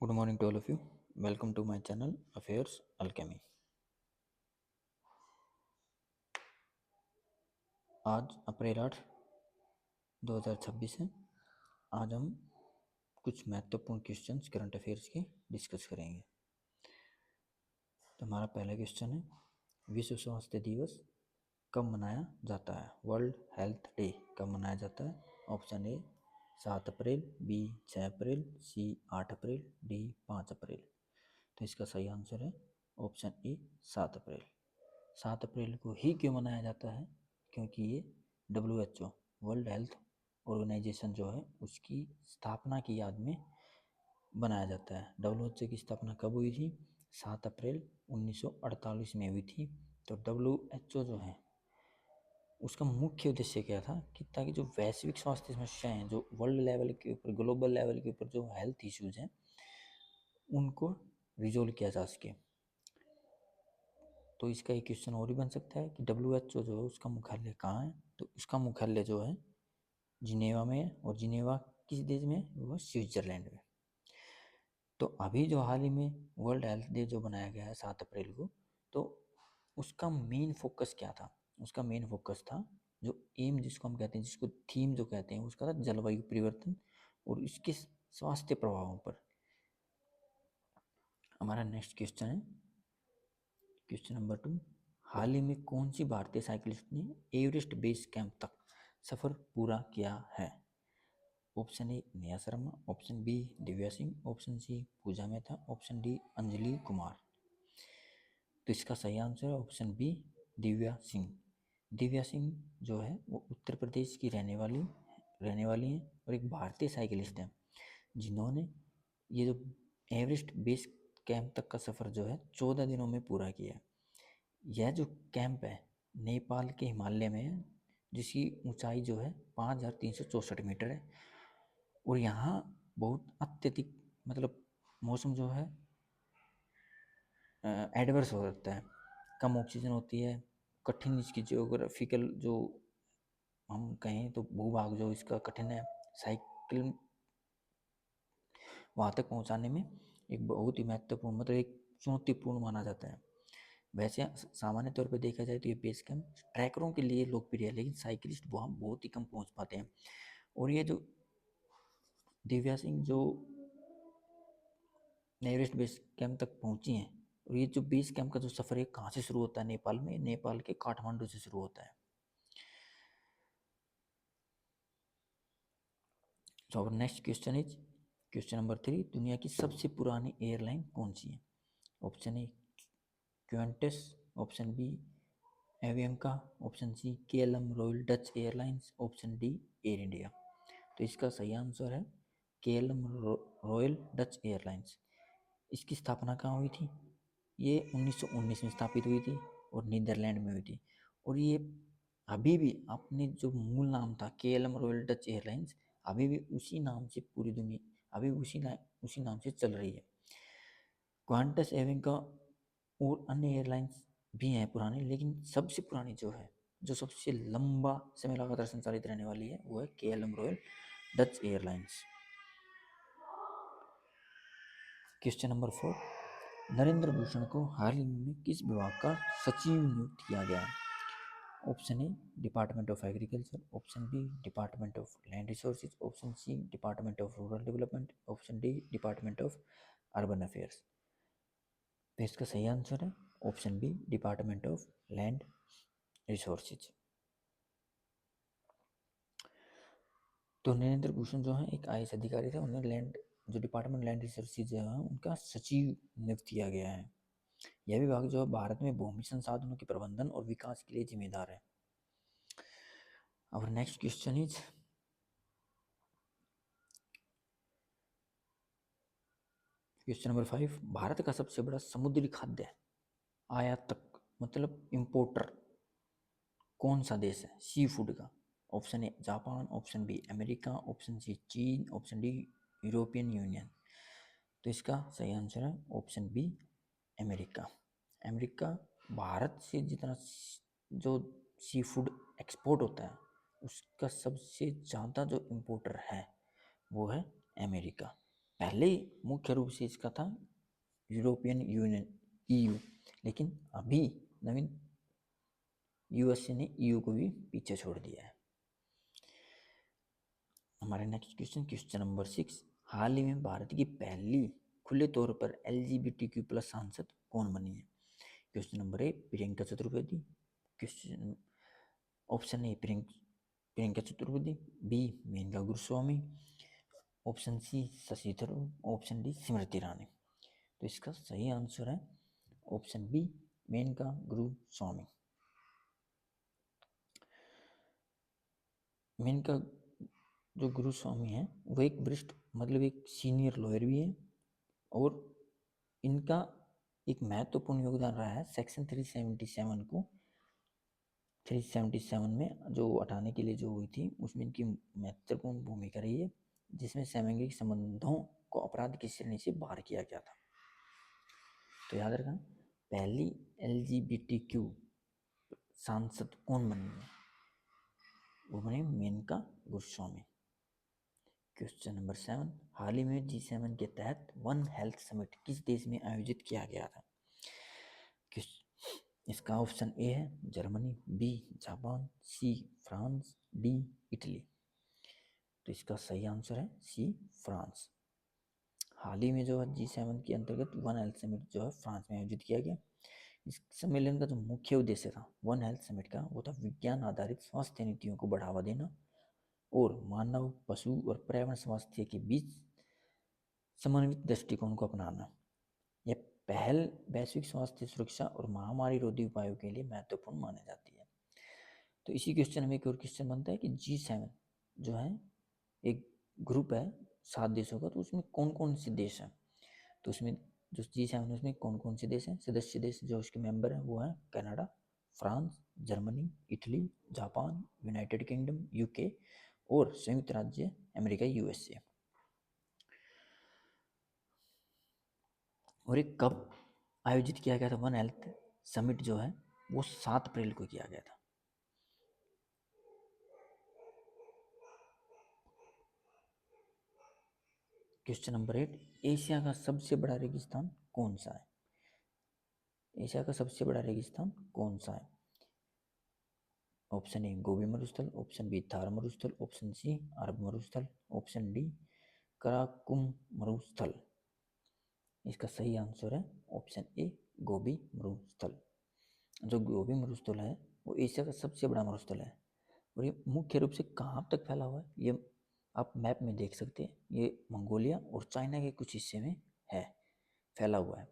Good morning to all of you. Welcome to my channel Affairs Alchemy. आज अप्रैल 8 2026 है। आज हम कुछ महत्वपूर्ण क्वेश्चंस करंट अफेयर्स के डिस्कस करेंगे। तो हमारा पहला क्वेश्चन है, विश्व स्वास्थ्य दिवस कब मनाया जाता है? वर्ल्ड हेल्थ डे कब मनाया जाता है? ऑप्शन ए 7 अप्रैल, बी 6 अप्रैल, सी 8 अप्रैल, डी 5 अप्रैल। तो इसका सही आंसर है ऑप्शन ए 7 अप्रैल। 7 अप्रैल को ही क्यों मनाया जाता है? क्योंकि ये WHO वर्ल्ड हेल्थ ऑर्गेनाइजेशन जो है उसकी स्थापना की याद में बनाया जाता है। WHO की स्थापना कब हुई थी? 7 अप्रैल 1948 में हुई थी। तो WHO जो है उसका मुख्य उद्देश्य क्या था कि ताकि जो वैश्विक स्वास्थ्य समस्याएं हैं, जो वर्ल्ड लेवल के ऊपर, ग्लोबल लेवल के ऊपर जो हेल्थ इश्यूज हैं, उनको रिजोल्व किया जा सके। तो इसका एक क्वेश्चन और भी बन सकता है कि WHO जो है उसका मुख्यालय कहाँ है? तो उसका मुख्यालय जो है जिनेवा में है, और जिनेवा किस देश में है? वो स्विट्जरलैंड में। तो अभी जो हाल ही में वर्ल्ड हेल्थ डे जो बनाया गया है 7 अप्रैल को, तो उसका मेन फोकस क्या था? उसका मेन फोकस था, जो एम जिसको हम कहते हैं, जिसको थीम जो कहते हैं, उसका था जलवायु परिवर्तन और इसके स्वास्थ्य प्रभावों पर। हमारा नेक्स्ट क्वेश्चन है क्वेश्चन नंबर 2। हाल ही में कौन सी भारतीय साइकिलिस्ट ने एवरेस्ट बेस कैंप तक सफर पूरा किया है? Option A Neha Sharma, option B Divya Singh, option C Pooja Mehta, option D Anjali Kumar. तो इसका सही आंसर है ऑप्शन बी दिव्या सिंह। दिव्या सिंह जो है वो उत्तर प्रदेश की रहने वाली हैं और एक भारतीय साइकिलिस्ट हैं, जिन्होंने ये जो एवरेस्ट बेस कैंप तक का सफ़र जो है 14 दिनों में पूरा किया है। यह जो कैंप है नेपाल के हिमालय में है, जिसकी ऊंचाई जो है 5364 मीटर है। और यहाँ बहुत अत्यधिक मतलब मौसम जो है एडवर्स हो सकता है, कम ऑक्सीजन होती है, कठिन इसकी जियोग्राफिकल जो हम कहें तो भूभाग जो इसका कठिन है, साइकिल वहाँ तक पहुँचाने में एक बहुत ही महत्वपूर्ण मतलब एक चुनौतीपूर्ण माना जाता है। वैसे सामान्य तौर पर देखा जाए तो ये बेस कैंप ट्रैकरों के लिए लोकप्रिय है, लेकिन साइकिलिस्ट वहाँ बहुत ही कम पहुँच पाते हैं। और ये जो दिव्या सिंह जो एवरेस्ट बेस कैंप तक पहुंची हैं, और ये जो बेस कैंप का जो सफ़र है कहाँ से शुरू होता है? नेपाल में, नेपाल के काठमांडू से शुरू होता है। So our next question is question number 3। दुनिया की सबसे पुरानी एयरलाइन कौन सी है? Option A Qantas, option B Avianca, option C KLM royal Dutch airlines, option D Air India. तो इसका सही आंसर है KLM रॉयल डच एयरलाइंस। इसकी स्थापना कहाँ हुई थी? ये 1919 में स्थापित हुई थी और नीदरलैंड में हुई थी। और ये अभी भी अपने जो मूल नाम था KLM रॉयल डच एयरलाइंस, अभी भी उसी नाम से पूरी दुनिया अभी उसी नाम से चल रही है। क्वांटस एविंका और अन्य एयरलाइंस भी हैं पुराने, लेकिन सबसे पुरानी जो है, जो सबसे लंबा समय लगातार संचालित रहने वाली है, वो है KLM royal Dutch airlines. Question number 4। Narendra Bhushan को हाल ही में किस विभाग का सचिव नियुक्त किया गया है? Option A department of agriculture, option B department of land resources, option C department of rural development, option D department of urban affairs. तो इसका सही आंसर है option B department of land resources. तो नरेंद्र भूषण जो है एक IAS अधिकारी थे, उन्हें लैंड जो डिपार्टमेंट लैंड रिसोर्सेज है उनका सचिव नियुक्त किया गया है। यह विभाग जो है भारत में भूमि संसाधनों के प्रबंधन और विकास के लिए जिम्मेदार है। Our next question is question number 5। Bharat का सबसे बड़ा समुद्री खाद्य आयातक मतलब इंपोर्टर कौन सा देश है सी फूड का? Option A Japan, option B America, option C चीन, ऑप्शन डी यूरोपियन यूनियन। तो इसका सही आंसर है option B America. America Bharat से जितना जो सी फूड एक्सपोर्ट होता है उसका सबसे ज़्यादा जो इम्पोर्टर है वो है अमेरिका। पहले मुख्य रूप से इसका था यूरोपियन यूनियन EU, लेकिन अभी नवीन USA ने EU को भी पीछे छोड़ दिया है। हमारे नेक्स्ट क्वेश्चन नंबर 6, हाल ही में भारत की पहली खुले तौर पर LGBTQ+ सांसद कौन बनी है? Question number A, Priyanka Chaturvedi. Question option A Priyanka Chaturvedi, B Menaka Guruswamy, option C Shashi Tharoor, option D Smriti Irani. तो इसका सही आंसर है ऑप्शन बी मेनका गुरुस्वामी। मेनका जो गुरुस्वामी है वो एक वरिष्ठ मतलब एक सीनियर लॉयर भी है, और इनका एक महत्वपूर्ण योगदान रहा है सेक्शन 377 में जो हटाने के लिए जो हुई थी, उसमें इनकी महत्वपूर्ण भूमिका रही है, जिसमें समलैंगिक संबंधों को अपराध की श्रेणी से बाहर किया गया था। तो याद रखना, पहली LGBTQ सांसद कौन बनी है? वो बने मेनका गुरुस्वामी। क्वेश्चन नंबर 7, हाल ही में G7 के तहत वन हेल्थ समिट किस देश में आयोजित किया गया था? इसका ऑप्शन ए है Germany, B Japan, C France, D Italy. तो इसका सही आंसर है सी फ्रांस। हाल ही में जो है G7 के अंतर्गत वन हेल्थ समिट जो है फ्रांस में आयोजित किया गया। इस सम्मेलन का जो मुख्य उद्देश्य था वन हेल्थ समिट का, वो था विज्ञान आधारित स्वास्थ्य नीतियों को बढ़ावा देना और मानव, पशु और पर्यावरण स्वास्थ्य के बीच समन्वित दृष्टिकोण को अपनाना। यह पहल वैश्विक स्वास्थ्य सुरक्षा और महामारी रोधी उपायों के लिए महत्वपूर्ण मानी जाती है। तो इसी क्वेश्चन में एक और क्वेश्चन बनता है कि G7 जो है एक ग्रुप है 7 देशों का, तो उसमें कौन कौन से देश हैं? तो उसमें जो G7 उसमें कौन कौन से देश हैं? सदस्य देश जो उसके मेंबर हैं वो हैं Canada, France, Germany, Italy, Japan, United kingdom UK और संयुक्त राज्य अमेरिका USA। और एक कब आयोजित किया गया था वन हेल्थ समिट जो है वो 7 अप्रैल को किया गया था। क्वेश्चन नंबर 8, एशिया का सबसे बड़ा रेगिस्तान कौन सा है? एशिया का सबसे बड़ा रेगिस्तान कौन सा है? ऑप्शन ए गोबी मरुस्थल, ऑप्शन बी थार मरुस्थल, ऑप्शन सी अरब मरुस्थल, ऑप्शन डी कराकुम मरुस्थल। इसका सही आंसर है ऑप्शन ए गोबी मरुस्थल। जो गोबी मरुस्थल है वो एशिया का सबसे बड़ा मरुस्थल है, और ये मुख्य रूप से कहाँ तक फैला हुआ है ये आप मैप में देख सकते हैं। ये मंगोलिया और चाइना के कुछ हिस्से में है फैला हुआ है।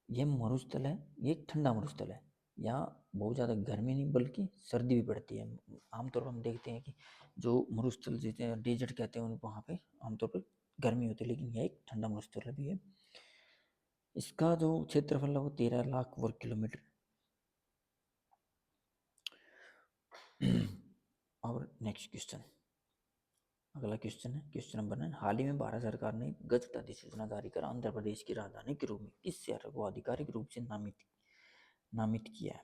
ये मरुस्थल है, ये एक ठंडा मरुस्थल है। यहाँ बहुत ज़्यादा गर्मी नहीं बल्कि सर्दी भी पड़ती है। आमतौर पर हम देखते हैं कि जो मरुस्थल जैसे डेजर्ट कहते हैं वहाँ पे आमतौर पर गर्मी होती है, लेकिन यह एक ठंडा मरुस्थल भी है। इसका जो क्षेत्रफल है वो 13 लाख वर्ग किलोमीटर। और नेक्स्ट क्वेश्चन, अगला क्वेश्चन है क्वेश्चन नंबर 9, हाल ही में भारत सरकार ने गजट अधिसूचना जारी कर आंध्र प्रदेश की राजधानी के रूप में किस शहर को आधिकारिक रूप से नामित किया है?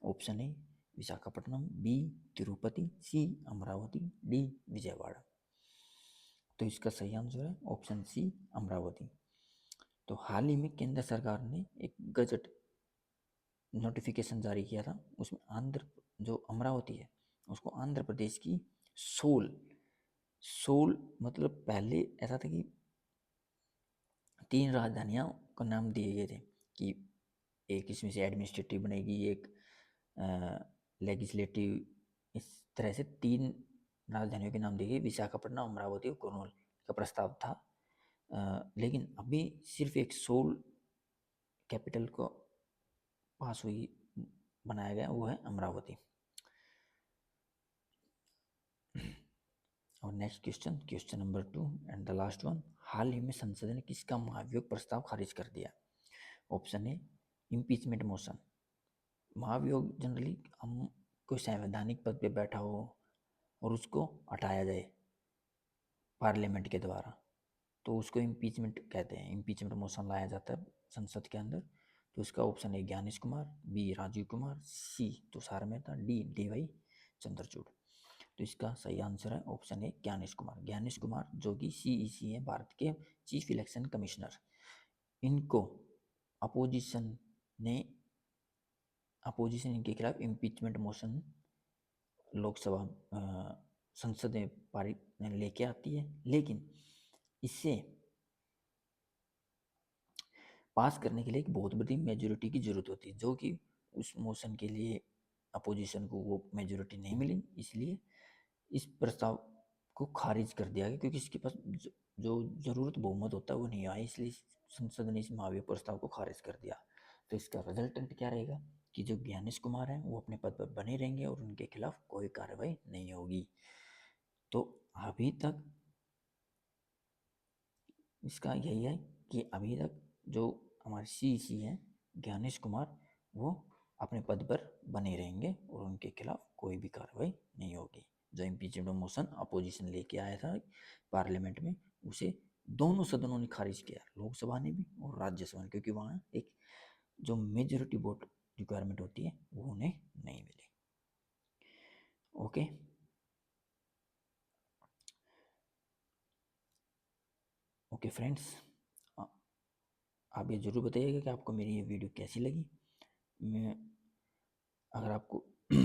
Option A Visakhapatnam, B Tirupati, C Amaravati, D Vijayawada. तो इसका सही आंसर है ऑप्शन सी अमरावती। तो हाल ही में केंद्र सरकार ने एक गजट नोटिफिकेशन जारी किया था, उसमें आंध्र जो अमरावती है उसको आंध्र प्रदेश की सोल मतलब पहले ऐसा था कि 3 राजधानियां को नाम दिए गए थे कि एक इसमें से एडमिनिस्ट्रेटिव बनेगी, एक लेजिस्लेटिव, इस तरह से 3 राजधानियों के नाम दिए गए, विशाखापट्टनम, अमरावती और कुर्नूल का प्रस्ताव था। लेकिन अभी सिर्फ एक सोल कैपिटल को पास हुई बनाया गया, वो है अमरावती। और next question number 2 and the last one, हाल ही में संसद ने किसका महाभियोग प्रस्ताव खारिज कर दिया? Option A impeachment motion. महाभियोग जनरली हम कोई संवैधानिक पद पे बैठा हो और उसको हटाया जाए पार्लियामेंट के द्वारा, तो उसको इम्पीचमेंट कहते हैं। इम्पीचमेंट मोशन लाया जाता है संसद के अंदर। तो इसका option A Gyanesh Kumar, B Rajiv Kumar, C Tushar Mehta, D DY Chandrachud. तो इसका सही आंसर है ऑप्शन ए ज्ञानेश कुमार। ज्ञानेश कुमार जो कि सीईसी है, भारत के चीफ इलेक्शन कमिश्नर। इनको अपोजिशन इनके खिलाफ इम्पीचमेंट मोशन लोकसभा संसद में पारित लेके आती है, लेकिन इससे पास करने के लिए एक बहुत बड़ी मेजोरिटी की जरूरत होती है, जो कि उस मोशन के लिए अपोजिशन को वो मेजोरिटी नहीं मिली, इसलिए इस प्रस्ताव को खारिज कर दिया गया, क्योंकि इसके पास जो जरूरत बहुमत होता है वो नहीं आया, इसलिए संसद ने इस महाभियोग प्रस्ताव को खारिज कर दिया। तो इसका रिजल्टेंट क्या रहेगा कि जो ज्ञानेश कुमार हैं वो अपने पद पर बने रहेंगे और उनके खिलाफ कोई कार्रवाई नहीं होगी। तो अभी तक इसका यही है कि अभी तक जो हमारे सीईसी हैं ज्ञानेश कुमार, वो अपने पद पर बने रहेंगे और उनके खिलाफ कोई भी कार्रवाई नहीं होगी। जो इम्पीचमेंट मोशन अपोजिशन लेके आया था पार्लियामेंट में, उसे दोनों सदनों ने खारिज किया, लोकसभा ने भी और राज्यसभा ने, क्योंकि वहाँ एक जो मेजोरिटी वोट रिक्वायरमेंट होती है वो उन्हें नहीं मिली। ओके, ओके फ्रेंड्स, आप ये ज़रूर बताइएगा कि आपको मेरी ये वीडियो कैसी लगी। मैं अगर आपको